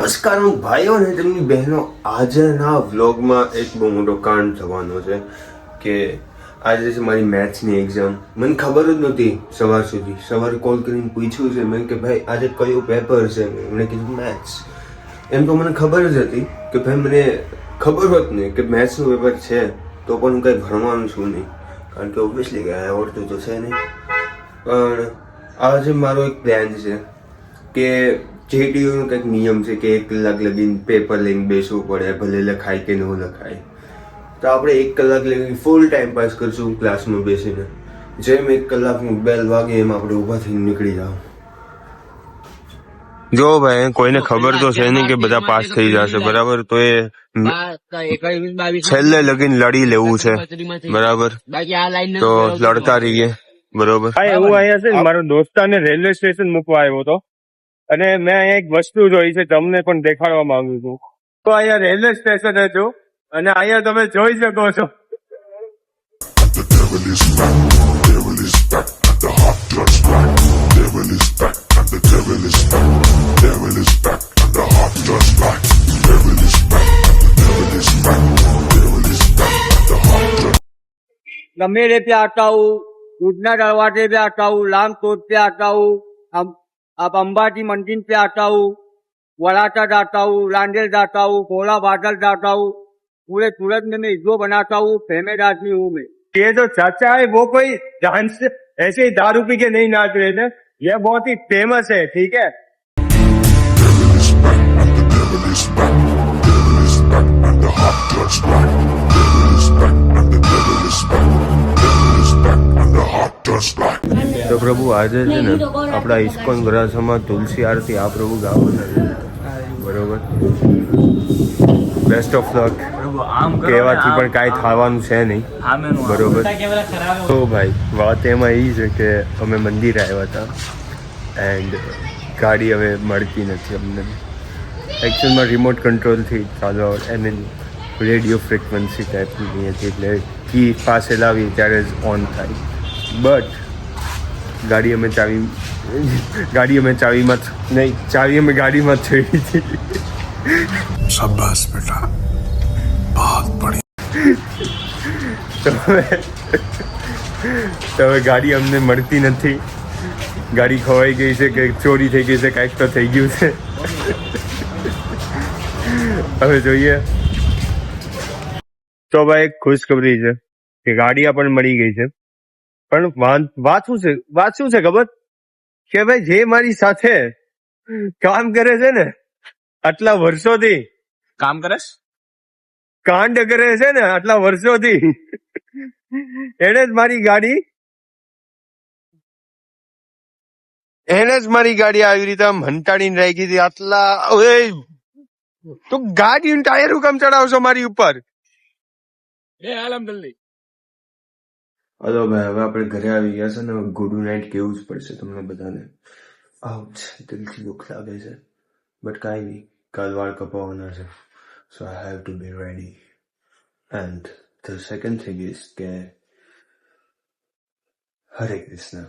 નમસ્કાર ભાઈઓ અને તેમની બહેનો, આજના વ્લોગમાં એક બહુ મોટો કાંડ થવાનો છે કે આજે છે મારી મેથ્સની એક્ઝામ. મને ખબર જ નહોતી સવાર સુધી. સવારે કોલ કરીને પૂછ્યું છે મેં કે ભાઈ આજે કયું પેપર છે. એમણે કીધું મેથ્સ. એમ તો મને ખબર જ હતી કે ભાઈ મને ખબર હોત ને કે મેથ્સનું પેપર છે તો પણ હું કંઈ ભણવાનું છું નહીં, કારણ કે ઓબ્વિયસલી કંઈ આવડતું તો છે નહીં. પણ આજે મારો એક પ્લાન છે કે જેટીયુનો કંઈક નિયમ છે કે 1 કલાક લગીને પેપર લઈને બેસવું પડે, ભલે લખાય કે ન લખાય. તો આપણે 1 કલાક લગીને ફૂલ ટાઈમ પાસ કરશું ક્લાસમાં બેસીને. જેમ 1 કલાકનું બેલ વાગે એમ આપણે ઊભા થઈને નીકળી જાવ. જો ભાઈ, કોઈને ખબર તો છે નહીં કે બધા પાસ થઈ જશે, બરાબર? તો એ છેલ્લે લગીને લડી લેવું છે, બરાબર? તો લડતા રહીએ, બરોબર? એવું અહીંયા છે ને, મારો દોસ્તાને રેલવે સ્ટેશન મૂકવા આવ્યો હતો અને મેં અહીંયા એક વસ્તુ જોઈ છે, તમને પણ દેખાડવા માંગુ છું. તો અહીંયા રેલવે સ્ટેશન હતું અને અહીંયા તમે જોઈ શકો છો. गमे पे आता हूँ, उड़ना दरवाजे पे आता हूँ, लाम तोट पे आता हूँ, अब अंबाजी मंदिर पे आता हूँ, वराटा जाता हूँ, लांडेल जाता हूँ, कोला बादल जाता हूँ, पूरे सूरत में मैं इज्जो बनाता हूँ, फेमस आदमी हूँ मैं. ये जो चाचा है वो कोई डांस ऐसे ही दारू पी के नहीं नाच रहे थे, ये बहुत ही फेमस है, ठीक है. તો પ્રભુ આજે છે ને આપણા ઇસ્કોન ગ્રાસમાં તુલસી આરતી આ પ્રભુ ગાવાના છે, બરોબર? Best of luck. કહેવાથી પણ કાંઈ થવાનું છે નહીં, બરોબર? તો ભાઈ વાત એમાં એ છે કે અમે મંદિર આવ્યા હતા એન્ડ ગાડી હવે મળતી નથી અમને. એકચ્યુઅલમાં રિમોટ કંટ્રોલથી ચાલુ એને રેડિયો ફ્રિકવન્સી ટાઈપની હતી, એટલે કી પાસે લાવી ત્યારે જ ઓન થાય. બટ ગાડી અમે ચાવીમાં નહીં, ચાવી અમે ગાડીમાં જ છોડી હતી. શાબાશ બેટા, બહુત બઢિયા. તો હવે ગાડી અમને મળતી નથી. ગાડી ખોવાઈ ગઈ છે કે ચોરી થઈ ગઈ છે, કાંઈક તો થઈ ગયું છે. હવે જોઈએ. તો ભાઈ એક ખુશખબરી છે કે ગાડી આપણને મળી ગઈ છે. પણ વાત શું છે ખબર? કે ભાઈ જે મારી સાથે કામ કરે છે ને આટલા વર્ષોથી, કાંડ કરે છે ને આટલા વર્ષોથી, એને જ મારી ગાડી આવી રીતે આમ હંટાડીને રાખી હતી. આટલા તો ગાડીનું ટાયર હું કામ ચડાવશો મારી ઉપર? હલો ભાઈ, હવે આપણે ઘરે આવી ગયા છે ને. ગુડ નાઇટ કેવું જ પડશે તમને બધાને. આઉટ દિલથી દુઃખ લાગે છે, બટ કાંઈ નહીં, કાલ વાળ કપાવવાના છે. So I have to be ready. And the second thing is કે હરે કૃષ્ણ.